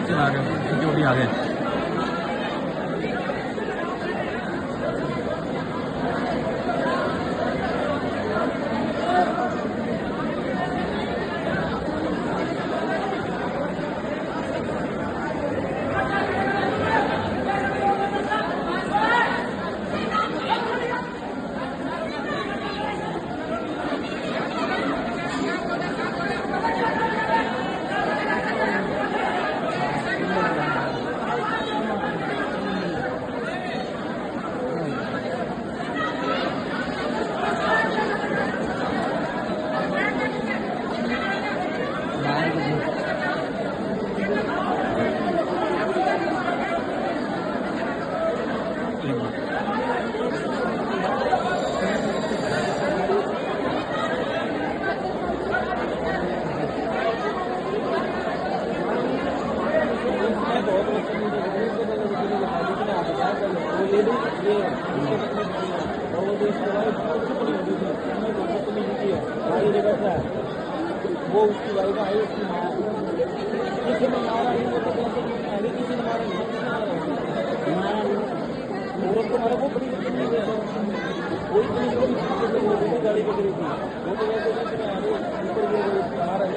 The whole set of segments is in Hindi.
चला गए, सिक्योरिटी आ गए। वो उसकी वाइफ आई, उसकी माँ किसी ने मारा नहीं, वो तो कहते कि अभी किसी ने मारा नहीं, औरत को मारा वो बड़ी कोई गाड़ी पकड़ी थी, वो तो कहते मारा नहीं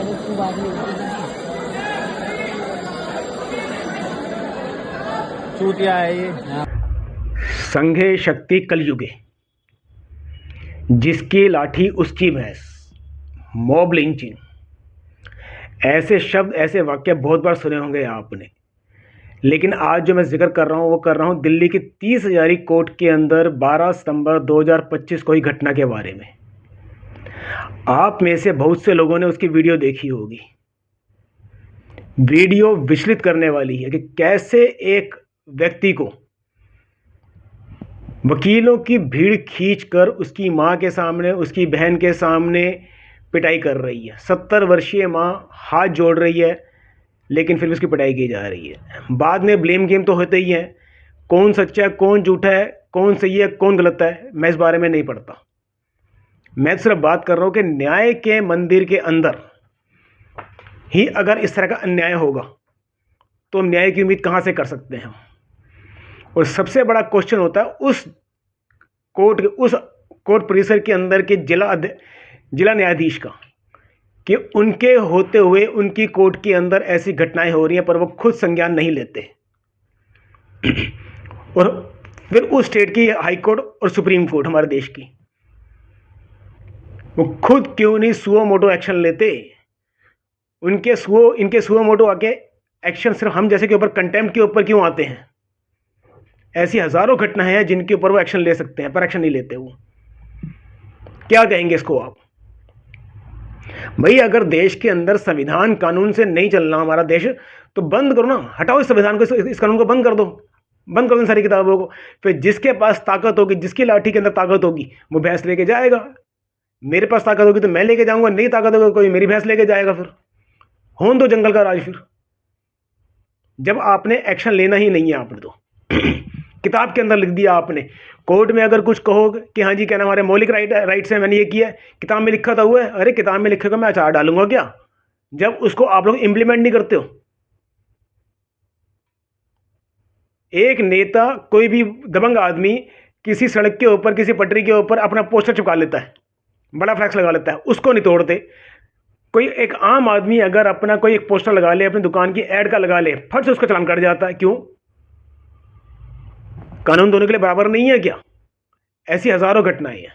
इसके बाद चूतिया है ये। संघे शक्ति कलयुगे, जिसकी लाठी उसकी भैंस, मॉब लिंचिंग, ऐसे शब्द ऐसे वाक्य बहुत बार सुने होंगे आपने। लेकिन आज जो मैं जिक्र कर रहा हूँ वो कर रहा हूँ दिल्ली की 30 हजारी कोर्ट के अंदर 12 सितंबर 2025 को ही घटना के बारे में। आप में से बहुत से लोगों ने उसकी वीडियो देखी होगी। वीडियो विचलित करने वाली है कि कैसे एक व्यक्ति को वकीलों की भीड़ खींचकर उसकी मां के सामने, उसकी बहन के सामने पिटाई कर रही है। 70 वर्षीय मां हाथ जोड़ रही है, लेकिन फिर भी उसकी पिटाई की जा रही है। बाद में ब्लेम गेम तो होते ही है, कौन सच्चा है, कौन झूठा है, कौन सही है, कौन गलत है, मैं इस बारे में नहीं पढ़ता। मैं सिर्फ बात कर रहा हूं कि न्याय के मंदिर के अंदर ही अगर इस तरह का अन्याय होगा तो हम न्याय की उम्मीद कहां से कर सकते हैं। और सबसे बड़ा क्वेश्चन होता है उस कोर्ट परिसर के अंदर के जिला न्यायाधीश का, कि उनके होते हुए उनकी कोर्ट के अंदर ऐसी घटनाएं हो रही हैं पर वो खुद संज्ञान नहीं लेते। और फिर उस स्टेट की हाई कोर्ट और सुप्रीम कोर्ट हमारे देश की, वो खुद क्यों नहीं सुओ मोटो एक्शन लेते। इनके सुओ मोटो आके एक्शन सिर्फ हम जैसे के ऊपर, कंटेम्प्ट के ऊपर क्यों आते हैं। ऐसी हजारों घटनाएं हैं जिनके ऊपर वो एक्शन ले सकते हैं पर एक्शन नहीं लेते। वो क्या कहेंगे इसको आप। भाई अगर देश के अंदर संविधान कानून से नहीं चलना हमारा देश, तो बंद करो ना, हटाओ इस संविधान को, इस कानून को बंद कर दो इन सारी किताबों को। फिर जिसके पास ताकत होगी, जिसकी लाठी के अंदर ताकत होगी, वो भैंस लेके जाएगा। मेरे पास ताकत होगी तो मैं लेके जाऊंगा, नहीं ताकत होगी कोई मेरी भैंस लेके जाएगा। फिर होन दो जंगल का राज। फिर जब आपने एक्शन लेना ही नहीं है आपने तो किताब के अंदर लिख दिया आपने। कोर्ट में अगर कुछ कहो कि हाँ जी क्या नाम हमारे मौलिक राइट्स है, मैंने ये किया है, किताब में लिखा था हुआ है, अरे किताब में लिखेगा मैं अचार डालूंगा क्या, जब उसको आप लोग इंप्लीमेंट नहीं करते हो। एक नेता, कोई भी दबंग आदमी किसी सड़क के ऊपर, किसी पटरी के ऊपर अपना पोस्टर चिपका लेता है, बड़ा फ्लैक्स लगा लेता है, उसको नहीं तोड़ते। कोई एक आम आदमी अगर अपना कोई एक पोस्टर लगा ले, अपनी दुकान की ऐड का लगा ले, फट से उसका चालान कट जाता है। क्यों? कानून दोनों के लिए बराबर नहीं है क्या? ऐसी हजारों घटनाएं हैं।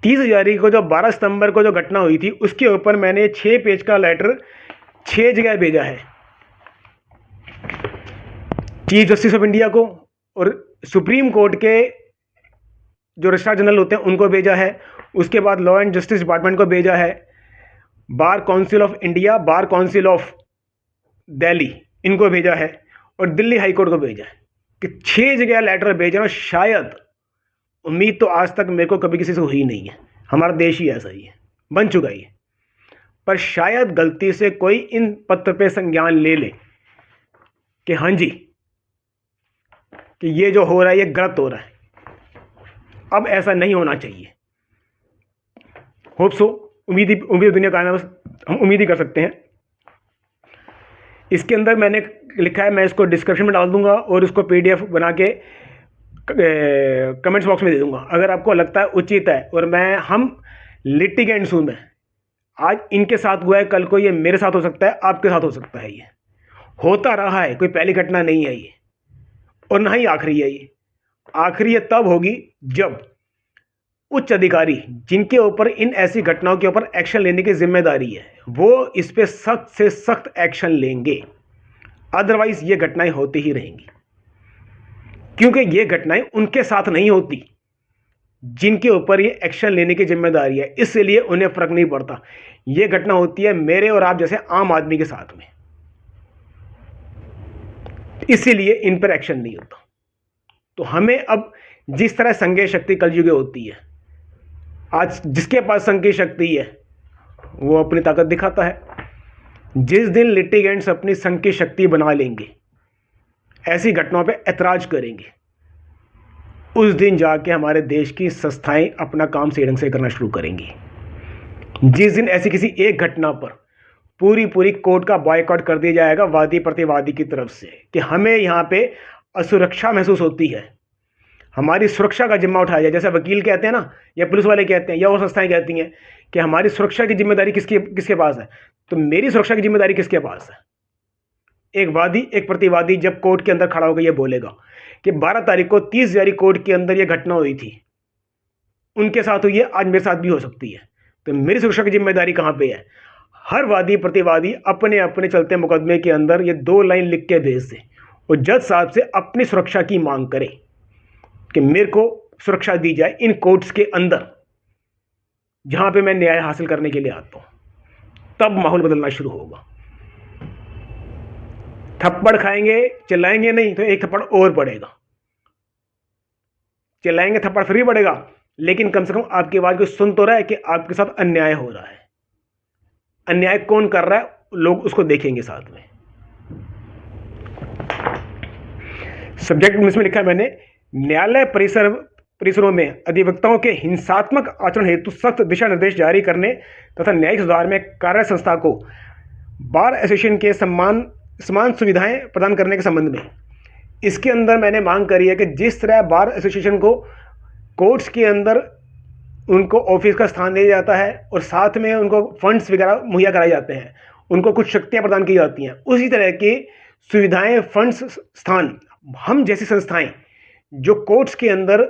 30 जनवरी को जो 12 सितंबर को जो घटना हुई थी, उसके ऊपर मैंने 6 पेज का लेटर 6 जगह भेजा है। चीफ जस्टिस ऑफ इंडिया को, और सुप्रीम कोर्ट के जो रजिस्ट्रार जनरल होते हैं उनको भेजा है, उसके बाद लॉ एंड जस्टिस डिपार्टमेंट को भेजा है, bar council of India, bar council of Delhi, इनको भेजा है, और दिल्ली हाई कोर्ट को भेजा है कि 6 जगह लेटर भेज रहा हूं। शायद, उम्मीद तो आज तक मेरे को कभी किसी से हुई नहीं है, हमारा देश ही ऐसा ही है, बन चुका ही है, पर शायद गलती से कोई इन पत्र पे संज्ञान ले ले कि हाँ जी कि ये जो हो रहा है ये गलत हो रहा है। अब ऐसा नहीं होना चाहिए। होप सो, उम्मीद दुनिया का, हम उम्मीद ही कर सकते हैं। इसके अंदर मैंने लिखा है, मैं इसको डिस्क्रिप्शन में डाल दूंगा और इसको PDF बना के कमेंट्स बॉक्स में दे दूंगा। अगर आपको लगता है उचित है, और हम लिटिगेंट्स हूं, मैं आज इनके साथ हुआ है, कल को ये मेरे साथ हो सकता है, आपके साथ हो सकता है, ये होता रहा है, कोई पहली घटना नहीं है ये, और ना ही आखिरी है ये। आखिरी ये तब होगी जब उच्च अधिकारी, जिनके ऊपर इन ऐसी घटनाओं के ऊपर एक्शन लेने की जिम्मेदारी है, वो इस पे सख्त से सख्त एक्शन लेंगे। अदरवाइज ये घटनाएं होती ही रहेंगी, क्योंकि ये घटनाएं उनके साथ नहीं होती जिनके ऊपर ये एक्शन लेने की जिम्मेदारी है, इसलिए उन्हें फर्क नहीं पड़ता। ये घटना होती है मेरे और आप जैसे आम आदमी के साथ में, इसीलिए इन पर एक्शन नहीं होता। तो हमें अब जिस तरह संज्ञेय शक्ति कलयुगे होती है, आज जिसके पास संज्ञेय शक्ति है वो अपनी ताकत दिखाता है। जिस दिन लिटिगेंट्स अपनी संज्ञेय शक्ति बना लेंगे, ऐसी घटनाओं पे ऐतराज करेंगे, उस दिन जाके हमारे देश की संस्थाएं अपना काम सही ढंग से करना शुरू करेंगी। जिस दिन ऐसी किसी एक घटना पर पूरी कोर्ट का बॉयकॉट कर दिया जाएगा वादी प्रतिवादी की तरफ से, कि हमें यहाँ पे असुरक्षा महसूस होती है, हमारी सुरक्षा का जिम्मा उठाया जाए, जैसे वकील कहते हैं ना, या पुलिस वाले कहते हैं, या और संस्थाएं कहती हैं कि हमारी सुरक्षा की जिम्मेदारी किसके पास है, तो मेरी सुरक्षा की जिम्मेदारी किसके पास है? एक वादी, एक प्रतिवादी जब कोर्ट के अंदर खड़ा होकर यह बोलेगा कि 12 तारीख को 30 जनवरी कोर्ट के अंदर यह घटना हुई थी, उनके साथ हुई है, आज मेरे साथ भी हो सकती है, तो मेरी सुरक्षा की जिम्मेदारी कहां पे है? हर वादी प्रतिवादी अपने अपने चलते मुकदमे के अंदर ये 2 लाइन लिख के भेज दे और जज साहब से अपनी सुरक्षा की मांग करे कि मेरे को सुरक्षा दी जाए इन कोर्ट्स के अंदर जहां पे मैं न्याय हासिल करने के लिए आता हूं। तब माहौल बदलना शुरू होगा। थप्पड़ खाएंगे, चिल्लाएंगे नहीं तो एक थप्पड़ और पड़ेगा, चिल्लाएंगे थप्पड़ फिर भी पड़ेगा, लेकिन कम से कम आपकी आवाज को सुन तो रहा है कि आपके साथ अन्याय हो रहा है। अन्याय कौन कर रहा है, लोग उसको देखेंगे साथ में। सब्जेक्ट में इसमें लिखा है मैंने, न्यायालय परिसरों में अधिवक्ताओं के हिंसात्मक आचरण हेतु सख्त दिशा निर्देश जारी करने तथा न्यायिक सुधार में कार्य संस्था को बार एसोसिएशन के समान सुविधाएं प्रदान करने के संबंध में। इसके अंदर मैंने मांग करी है कि जिस तरह बार एसोसिएशन को कोर्ट्स के अंदर उनको ऑफिस का स्थान दिया जाता है और साथ में उनको फंड्स वगैरह मुहैया कराए जाते हैं, उनको कुछ शक्तियां प्रदान की जाती हैं, उसी तरह की सुविधाएं, फंड्स, स्थान हम जैसी संस्थाएं जो कोर्ट्स के अंदर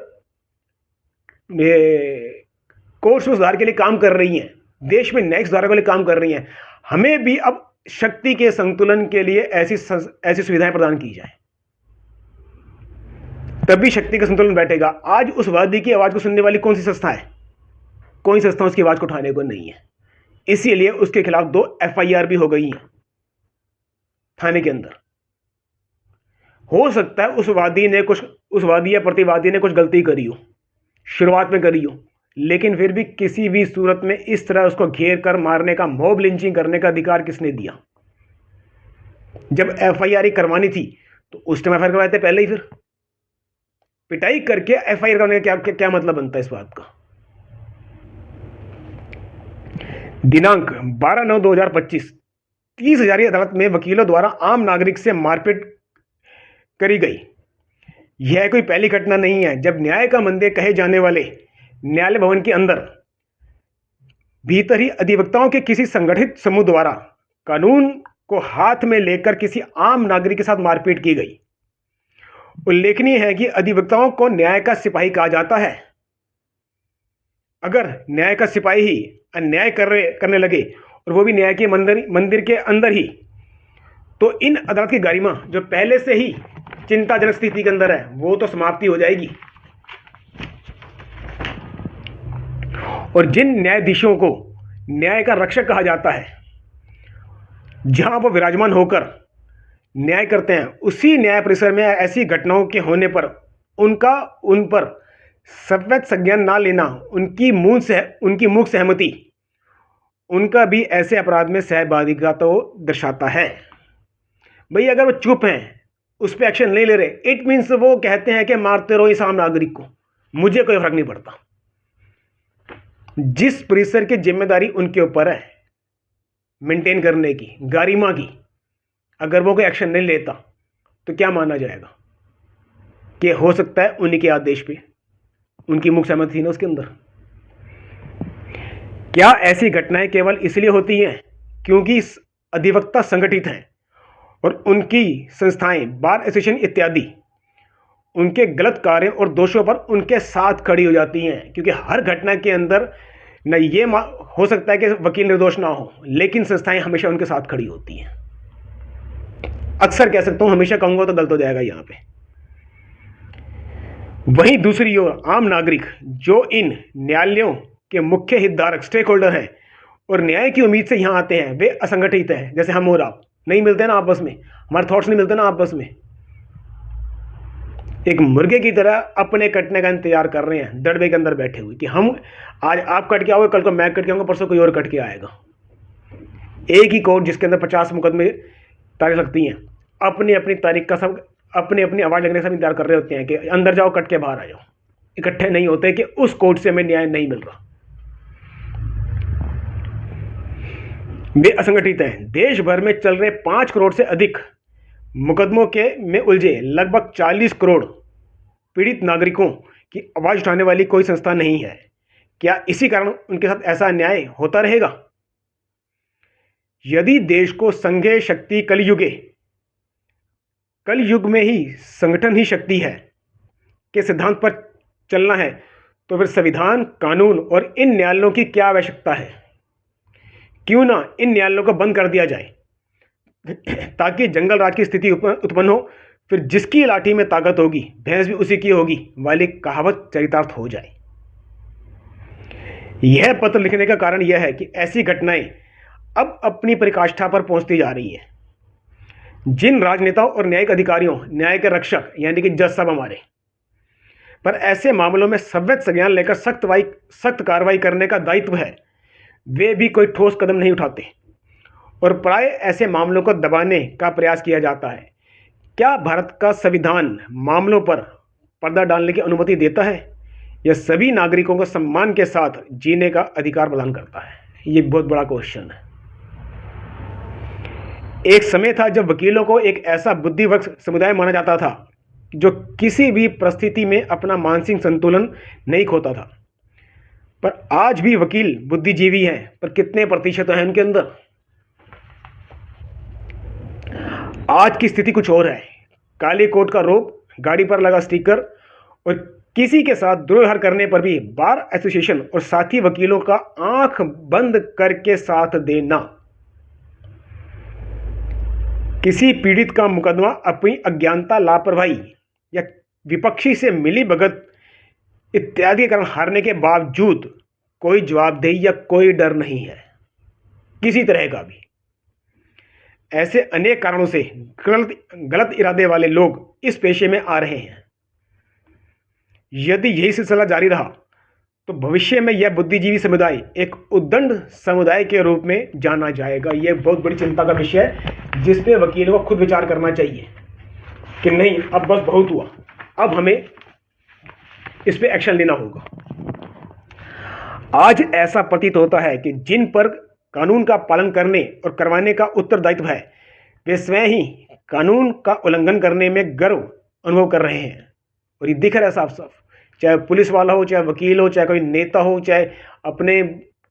कोर्ट्स में सुधार के लिए काम कर रही हैं, देश में न्यायिक सुधार के लिए काम कर रही हैं, हमें भी अब शक्ति के संतुलन के लिए ऐसी सुविधाएं प्रदान की जाए, तभी शक्ति का संतुलन बैठेगा। आज उस वादी की आवाज को सुनने वाली कौन सी संस्था है? कोई संस्था उसकी आवाज को उठाने को नहीं है, इसीलिए उसके खिलाफ 2 FIR भी हो गई हैं थाने के अंदर। हो सकता है उस वादी या प्रतिवादी ने कुछ गलती करी हो, शुरुआत में करी हो, लेकिन फिर भी किसी भी सूरत में इस तरह उसको घेर कर मारने का, मॉब लिंचिंग करने का अधिकार किसने दिया? जब FIR करवानी थी तो उस टाइम FIR करवाए थे पहले ही। फिर पिटाई करके एफआईआर करने का क्या क्या मतलब बनता है इस बात का। दिनांक 12/9/2025 30 हजारी अदालत में वकीलों द्वारा आम नागरिक से मारपीट करी गई। यह कोई पहली घटना नहीं है जब न्याय का मंदिर कहे जाने वाले न्यायालय भवन के अंदर भीतर ही अधिवक्ताओं के किसी संगठित समूह द्वारा कानून को हाथ में लेकर किसी आम नागरिक के साथ मारपीट की गई। उल्लेखनीय है कि अधिवक्ताओं को न्याय का सिपाही कहा जाता है। अगर न्याय का सिपाही ही अन्याय करने लगे और वो भी न्याय के मंदिर के अंदर ही, तो इन अदालत की गरिमा जो पहले से ही चिंताजनक स्थिति के अंदर है वो तो समाप्ति हो जाएगी। और जिन न्यायाधीशों को न्याय का रक्षक कहा जाता है, जहां वो विराजमान होकर न्याय करते हैं, उसी न्याय परिसर में ऐसी घटनाओं के होने पर उन पर सवैध संज्ञान ना लेना, उनकी मूक सहमति उनका भी ऐसे अपराध में सहभागिता तो दर्शाता है। भाई अगर वो चुप हैं, उस पर एक्शन नहीं ले रहे, इट मीन्स वो कहते हैं कि मारते रहो इस आम नागरिक को, मुझे कोई फर्क नहीं पड़ता। जिस परिसर की जिम्मेदारी उनके ऊपर है मेंटेन करने की, गरिमा की, अगर वो कोई एक्शन नहीं लेता तो क्या माना जाएगा कि हो सकता है उन्हीं के आदेश पे उनकी मुख्य सहमति थी ना उसके अंदर। क्या ऐसी घटनाएं केवल इसलिए होती हैं क्योंकि अधिवक्ता संगठित हैं और उनकी संस्थाएं, बार एसोसिएशन इत्यादि, उनके गलत कार्यों और दोषों पर उनके साथ खड़ी हो जाती हैं? क्योंकि हर घटना के अंदर न ये हो सकता है कि वकील निर्दोष ना हो, लेकिन संस्थाएं हमेशा उनके साथ खड़ी होती हैं। अक्सर कह सकता हूं, हमेशा कहूंगा तो गलत हो जाएगा यहां पे। वहीं दूसरी ओर आम नागरिक जो इन न्यायालयों के मुख्य हितधारक स्टेक होल्डर हैं और न्याय की उम्मीद से यहां आते हैं, वे असंगठित हैं। जैसे हम और आप नहीं मिलते ना आपस में, हमारे थॉट्स नहीं मिलते ना आपस में, एक मुर्गे की तरह अपने कटने का इंतजार कर रहे हैं दड़बे के अंदर बैठे हुए कि हम आज आप कट के आओगे, कल को मैं कट के आऊंगा, परसों कोई और कट के आएगा। एक ही कोर्ट जिसके अंदर 50 मुकदमे तारीख लगती हैं, अपनी अपनी तारीख का सब अपनी अपनी आवाज़ लगने का सब इंतजार कर रहे होते हैं कि अंदर जाओ, कट के बाहर आ जाओ। इकट्ठे नहीं होते कि उस कोर्ट से हमें न्याय नहीं मिल रहा। वे असंगठित हैं। देश भर में चल रहे 5 करोड़ से अधिक मुकदमों में उलझे लगभग 40 करोड़ पीड़ित नागरिकों की आवाज़ उठाने वाली कोई संस्था नहीं है। क्या इसी कारण उनके साथ ऐसा अन्याय होता रहेगा? यदि देश को संघीय शक्ति कलयुग में ही संगठन ही शक्ति है के सिद्धांत पर चलना है, तो फिर संविधान, कानून और इन न्यायालयों की क्या आवश्यकता है? क्यों ना इन न्यायालयों को बंद कर दिया जाए ताकि जंगल राज की स्थिति उत्पन्न हो, फिर जिसकी लाठी में ताकत होगी भैंस भी उसी की होगी वाली कहावत चरितार्थ हो जाए। यह पत्र लिखने का कारण यह है कि ऐसी घटनाएं अब अपनी पराकाष्ठा पर पहुंचती जा रही हैं। जिन राजनेताओं और न्यायिक अधिकारियों, न्याय के रक्षक यानी कि जज साहब हमारे पर ऐसे मामलों में सवैध संज्ञान लेकर सख्त कार्रवाई करने का दायित्व है, वे भी कोई ठोस कदम नहीं उठाते और प्राय ऐसे मामलों को दबाने का प्रयास किया जाता है। क्या भारत का संविधान मामलों पर पर्दा डालने की अनुमति देता है या सभी नागरिकों को सम्मान के साथ जीने का अधिकार प्रदान करता है? ये बहुत बड़ा क्वेश्चन है। एक समय था जब वकीलों को एक ऐसा बुद्धिवर्ग समुदाय माना जाता था जो किसी भी परिस्थिति में अपना मानसिक संतुलन नहीं खोता था। पर आज भी वकील बुद्धिजीवी हैं, पर कितने प्रतिशत हैं उनके अंदर? आज की स्थिति कुछ और है। काले कोट का रोब, गाड़ी पर लगा स्टिकर और किसी के साथ दुर्व्यवहार करने पर भी बार एसोसिएशन और साथी वकीलों का आंख बंद करके साथ देना। किसी पीड़ित का मुकदमा अपनी अज्ञानता, लापरवाही या विपक्षी से मिली भगत इत्यादि के कारण हारने के बावजूद कोई जवाबदेही या कोई डर नहीं है किसी तरह का भी। ऐसे अनेक कारणों से गलत इरादे वाले लोग इस पेशे में आ रहे हैं। यदि यही सिलसिला जारी रहा तो भविष्य में यह बुद्धिजीवी समुदाय एक उद्दंड समुदाय के रूप में जाना जाएगा। यह बहुत बड़ी चिंता का विषय है जिस पे वकीलों को खुद विचार करना चाहिए कि नहीं, अब बस बहुत हुआ, अब हमें इस पे एक्शन लेना होगा। आज ऐसा प्रतीत होता है कि जिन पर कानून का पालन करने और करवाने का उत्तरदायित्व है, वे स्वयं ही कानून का उल्लंघन करने में गर्व अनुभव कर रहे हैं। और ये दिख रहा है साफ साफ, चाहे पुलिस वाला हो, चाहे वकील हो, चाहे कोई नेता हो, चाहे अपने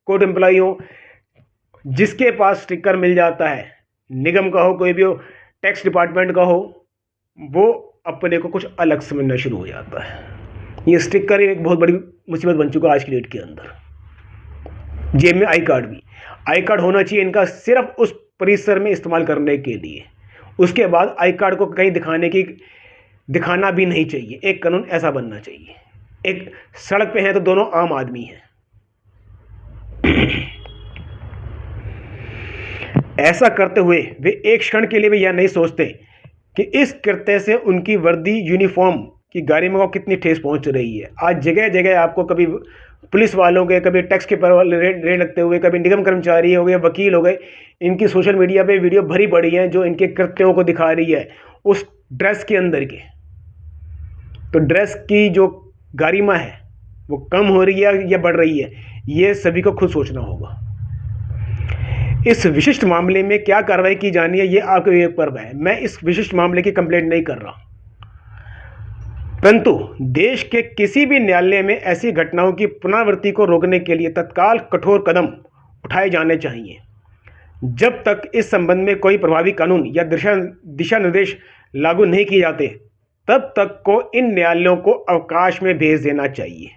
कोर्ट एम्प्लॉई हो, जिसके पास स्टिकर मिल जाता है, निगम का हो, कोई भी हो, टैक्स डिपार्टमेंट का हो, वो अपने को कुछ अलग समझना शुरू हो जाता है। ये स्टिकर एक बहुत बड़ी मुसीबत बन चुका है आज की डेट के अंदर। जेब में आई कार्ड होना चाहिए इनका सिर्फ उस परिसर में इस्तेमाल करने के लिए। उसके बाद आई कार्ड को कहीं दिखाना भी नहीं चाहिए। एक कानून ऐसा बनना चाहिए। एक सड़क पे है तो दोनों आम आदमी हैं। ऐसा करते हुए वे एक क्षण के लिए भी यह नहीं सोचते कि इस कृत्य से उनकी वर्दी, यूनिफॉर्म की गरिमा को कितनी ठेस पहुंच रही है। आज जगह जगह आपको कभी पुलिस वालों के, कभी टैक्स के रेड लगते हुए, कभी निगम कर्मचारी हो गए, वकील हो गए, इनकी सोशल मीडिया पे वीडियो भरी पड़ी हैं जो इनके कृत्यों को दिखा रही है उस ड्रेस के अंदर के। तो ड्रेस की जो गरिमा है वो कम हो रही है या बढ़ रही है, ये सभी को खुद सोचना होगा। इस विशिष्ट मामले में क्या कार्रवाई की जानी है, ये आपके विवेक पर है। मैं इस विशिष्ट मामले की कंप्लेंट नहीं कर रहा, परंतु देश के किसी भी न्यायालय में ऐसी घटनाओं की पुनरावृत्ति को रोकने के लिए तत्काल कठोर कदम उठाए जाने चाहिए। जब तक इस संबंध में कोई प्रभावी कानून या दिशा निर्देश लागू नहीं किए जाते, तब तक को इन न्यायालयों को अवकाश में भेज देना चाहिए।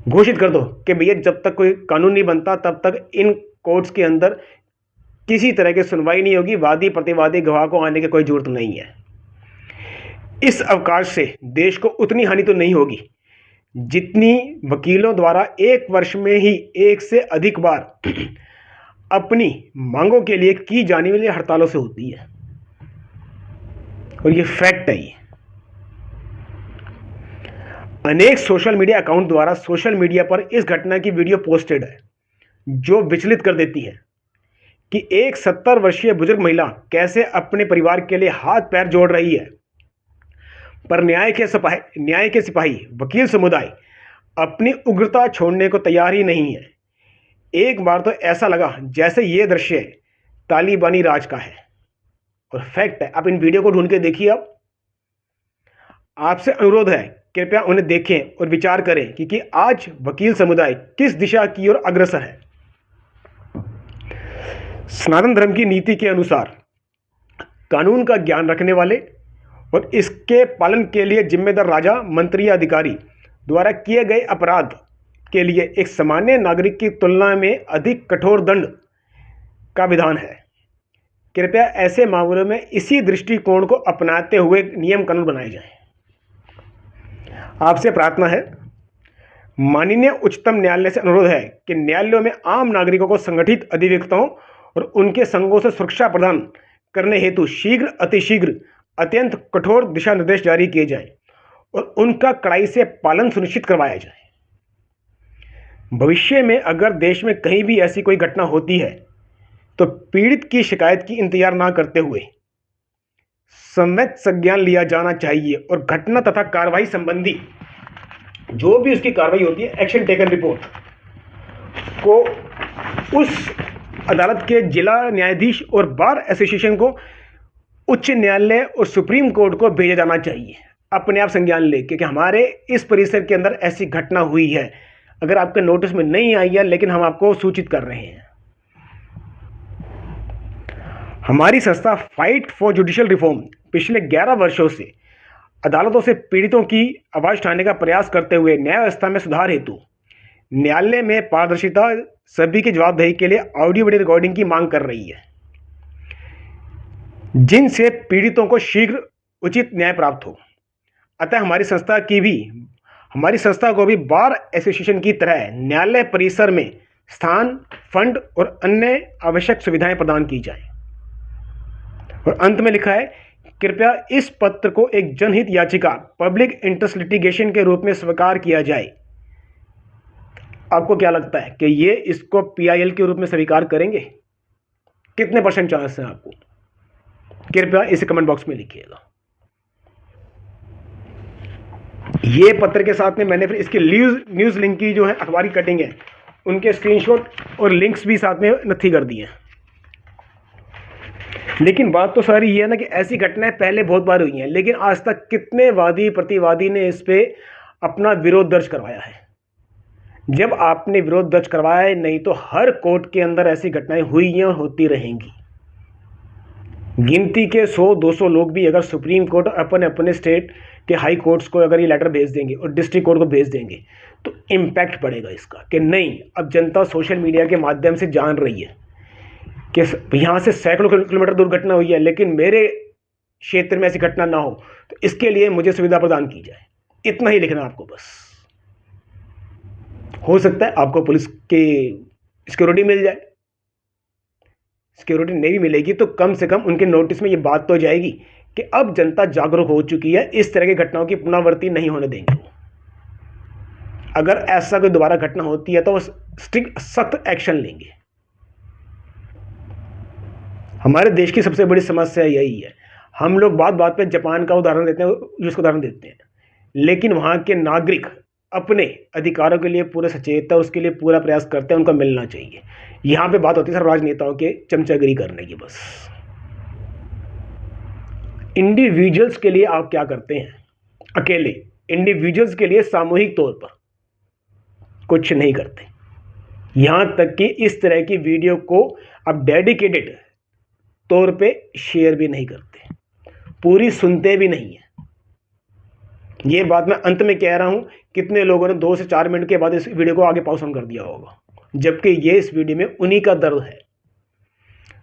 घोषित कर दो कि भैया जब तक कोई कानून नहीं बनता तब तक इन कोर्ट्स के अंदर किसी तरह की सुनवाई नहीं होगी। वादी प्रतिवादी गवाह को आने की कोई जरूरत नहीं है। इस अवकाश से देश को उतनी हानि तो नहीं होगी जितनी वकीलों द्वारा एक वर्ष में ही 1 से अधिक बार अपनी मांगों के लिए की जाने वाली हड़तालों से होती है। और ये फैक्ट है। अनेक सोशल मीडिया अकाउंट द्वारा सोशल मीडिया पर इस घटना की वीडियो पोस्टेड है जो विचलित कर देती है कि एक 70 वर्षीय बुजुर्ग महिला कैसे अपने परिवार के लिए हाथ पैर जोड़ रही है, पर न्याय के सिपाही वकील समुदाय अपनी उग्रता छोड़ने को तैयार ही नहीं है। एक बार तो ऐसा लगा जैसे ये दृश्य तालिबानी राज का है। और फैक्ट है, आप इन वीडियो को ढूंढ के देखिए। अब आपसे अनुरोध है, कृपया उन्हें देखें और विचार करें कि आज वकील समुदाय किस दिशा की ओर अग्रसर है। सनातन धर्म की नीति के अनुसार कानून का ज्ञान रखने वाले और इसके पालन के लिए जिम्मेदार राजा, मंत्री या अधिकारी द्वारा किए गए अपराध के लिए एक सामान्य नागरिक की तुलना में अधिक कठोर दंड का विधान है। कृपया ऐसे मामलों में इसी दृष्टिकोण को अपनाते हुए नियम कानून बनाए जाएं। आपसे प्रार्थना है, माननीय उच्चतम न्यायालय से अनुरोध है कि न्यायालयों में आम नागरिकों को संगठित अधिवक्ताओं और उनके संघों से सुरक्षा प्रदान करने हेतु शीघ्र अतिशीघ्र अत्यंत कठोर दिशा निर्देश जारी किए जाएं और उनका कड़ाई से पालन सुनिश्चित करवाया जाए। भविष्य में अगर देश में कहीं भी ऐसी कोई घटना होती है तो पीड़ित की शिकायत की इंतजार ना करते हुए सम्यक संज्ञान लिया जाना चाहिए और घटना तथा कार्रवाई संबंधी जो भी उसकी कार्रवाई होती है, एक्शन टेकन रिपोर्ट को उस अदालत के जिला न्यायाधीश और बार एसोसिएशन को उच्च न्यायालय और सुप्रीम कोर्ट को भेजा जाना चाहिए अपने आप संज्ञान लेके कि हमारे इस परिसर के अंदर ऐसी घटना हुई है। अगर आपके नोटिस में नहीं आई है लेकिन हम आपको सूचित कर रहे हैं। हमारी संस्था फाइट फॉर जुडिशियल रिफॉर्म पिछले 11 वर्षों से अदालतों से पीड़ितों की आवाज़ उठाने का प्रयास करते हुए न्याय व्यवस्था में सुधार हेतु न्यायालय में पारदर्शिता, सभी की जवाबदेही के लिए ऑडियो वीडियो रिकॉर्डिंग की मांग कर रही है, जिनसे पीड़ितों को शीघ्र उचित न्याय प्राप्त हो। अतः हमारी संस्था को भी बार एसोसिएशन की तरह न्यायालय परिसर में स्थान, फंड और अन्य आवश्यक सुविधाएं प्रदान की जाए। और अंत में लिखा है, कृपया इस पत्र को एक जनहित याचिका पब्लिक इंटरेस्ट लिटिगेशन के रूप में स्वीकार किया जाए। आपको क्या लगता है कि ये इसको PIL के रूप में स्वीकार करेंगे? कितने % चांस है आपको? कृपया इसे कमेंट बॉक्स में लिखिएगा। ये पत्र के साथ में मैंने फिर इसके न्यूज़ लिंक की जो है अखबारी कटिंग है, उनके स्क्रीनशॉट और लिंक्स भी साथ में नथी कर दिए हैं। लेकिन बात तो सारी ये है ना कि ऐसी घटनाएं पहले बहुत बार हुई हैं, लेकिन आज तक कितने वादी प्रतिवादी ने इस पे अपना विरोध दर्ज करवाया है। जब आपने विरोध दर्ज करवाया है, नहीं तो हर कोर्ट के अंदर ऐसी घटनाएं हुई हैं और होती रहेंगी। गिनती के 100-200 लोग भी अगर सुप्रीम कोर्ट अपने अपने स्टेट के हाई कोर्ट्स को अगर ये लेटर भेज देंगे और डिस्ट्रिक्ट कोर्ट को भेज देंगे, तो इम्पैक्ट पड़ेगा इसका कि नहीं, अब जनता सोशल मीडिया के माध्यम से जान रही है कि यहाँ से सैकड़ों किलोमीटर दूर घटना हुई है, लेकिन मेरे क्षेत्र में ऐसी घटना ना हो, तो इसके लिए मुझे सुविधा प्रदान की जाए। इतना ही लिखना आपको बस। हो सकता है आपको पुलिस की सिक्योरिटी मिल जाए, सिक्योरिटी नहीं भी मिलेगी तो कम से कम उनके नोटिस में ये बात तो जाएगी कि अब जनता जागरूक हो चुकी है, इस तरह की घटनाओं की पुनरावृत्ति नहीं होने देंगे। अगर ऐसा कोई दोबारा घटना होती है तो स्ट्रिक्ट सख्त एक्शन लेंगे। हमारे देश की सबसे बड़ी समस्या यही है, हम लोग बात बात पे जापान का उदाहरण देते हैं, यूएस का उदाहरण देते हैं, लेकिन वहाँ के नागरिक अपने अधिकारों के लिए पूरे सचेत है, उसके लिए पूरा प्रयास करते हैं, उनको मिलना चाहिए। यहाँ पे बात होती है सर राजनेताओं के चमचागिरी करने की। बस इंडिविजुअल्स के लिए आप क्या करते हैं? अकेले इंडिविजुअल्स के लिए सामूहिक तौर पर कुछ नहीं करते। यहाँ तक कि इस तरह की वीडियो को आप डेडिकेटेड तौर पे शेयर भी नहीं करते, पूरी सुनते भी नहीं है। ये बात मैं अंत में कह रहा हूं, कितने लोगों ने 2 से 4 मिनट के बाद इस वीडियो को आगे पॉज ऑन कर दिया होगा, जबकि ये इस वीडियो में उन्हीं का दर्द है।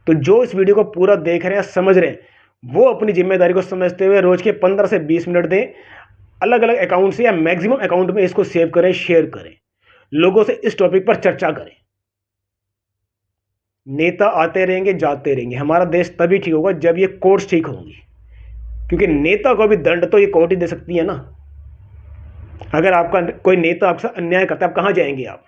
तो जो इस वीडियो को पूरा देख रहे हैं, समझ रहे हैं, वो अपनी जिम्मेदारी को समझते हुए रोज के 15 से 20 मिनट दें, अलग अलग अकाउंट से या मैक्सिमम अकाउंट में इसको सेव करें, शेयर करें, लोगों से इस टॉपिक पर चर्चा करें। नेता आते रहेंगे, जाते रहेंगे, हमारा देश तभी ठीक होगा जब ये कोर्ट्स ठीक होंगी, क्योंकि नेता को भी दंड तो ये कोर्ट ही दे सकती है ना। अगर आपका कोई नेता आपसे अन्याय करता है, आप कहाँ जाएंगे? आप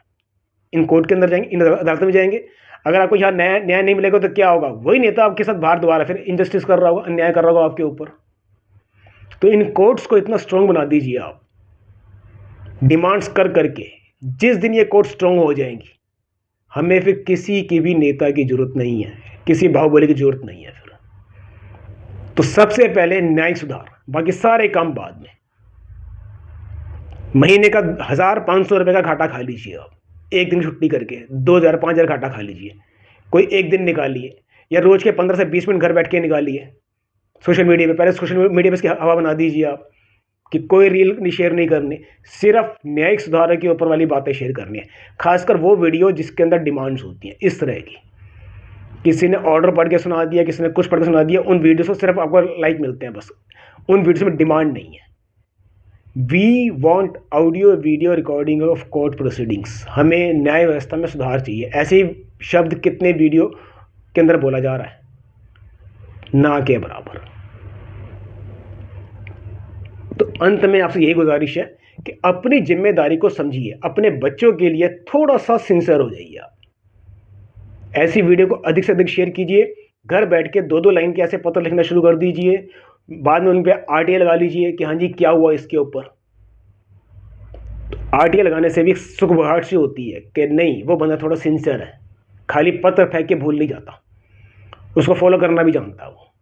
इन कोर्ट के अंदर जाएंगे, इन अदालत में जाएंगे। अगर आपको यहाँ न्याय नहीं मिलेगा तो क्या होगा? वही नेता आपके साथ बाहर दोबारा फिर इनजस्टिस कर रहा होगा, अन्याय कर रहा होगा आपके ऊपर। तो इन कोर्ट्स को इतना स्ट्रांग बना दीजिए आप, डिमांड्स कर करके। जिस दिन ये कोर्ट स्ट्रांग हो जाएंगी, हमें फिर किसी की भी नेता की जरूरत नहीं है, किसी बाहुबली की जरूरत नहीं है। फिर तो सबसे पहले न्यायिक सुधार, बाकी सारे काम बाद में। महीने का 1000-500 रुपए का घाटा खा लीजिए आप, एक दिन छुट्टी करके 2000-5000 घाटा खा लीजिए, कोई एक दिन निकालिए, या रोज के 15 से 20 मिनट घर बैठ के निकालिए सोशल मीडिया पे। पहले सोशल मीडिया पे इसकी हवा बना दीजिए आप कि कोई रील शेयर नहीं करनी, सिर्फ न्यायिक सुधार के ऊपर वाली बातें शेयर करनी है। खासकर वो वीडियो जिसके अंदर डिमांड्स होती हैं इस तरह की, किसी ने ऑर्डर पढ़ के सुना दिया, किसी ने कुछ पढ़ के सुना दिया, उन वीडियो से सिर्फ आपको लाइक मिलते हैं, बस उन वीडियो में डिमांड नहीं है। We want audio video recording of court proceedings. हमें न्याय व्यवस्था में सुधार चाहिए। ऐसे शब्द कितने वीडियो के अंदर बोला जा रहा है, ना के बराबर। तो अंत में आपसे यही गुजारिश है कि अपनी जिम्मेदारी को समझिए, अपने बच्चों के लिए थोड़ा सा सिंसियर हो जाइए आप। ऐसी वीडियो को अधिक से अधिक शेयर कीजिए, घर बैठ के 2-2 लाइन के ऐसे पत्र लिखना शुरू कर दीजिए, बाद में उन पर आरटीआई लगा लीजिए कि हाँ जी क्या हुआ इसके ऊपर। तो आरटीआई लगाने से भी सुखबुहाट सी होती है कि नहीं, वो बंदा थोड़ा सिंसियर है, खाली पत्र फेंक के भूल नहीं जाता, उसको फॉलो करना भी जानता है वो।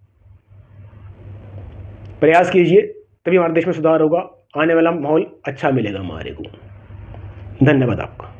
प्रयास कीजिए, तभी हमारे देश में सुधार होगा, आने वाला माहौल अच्छा मिलेगा हमारे को। धन्यवाद आपका।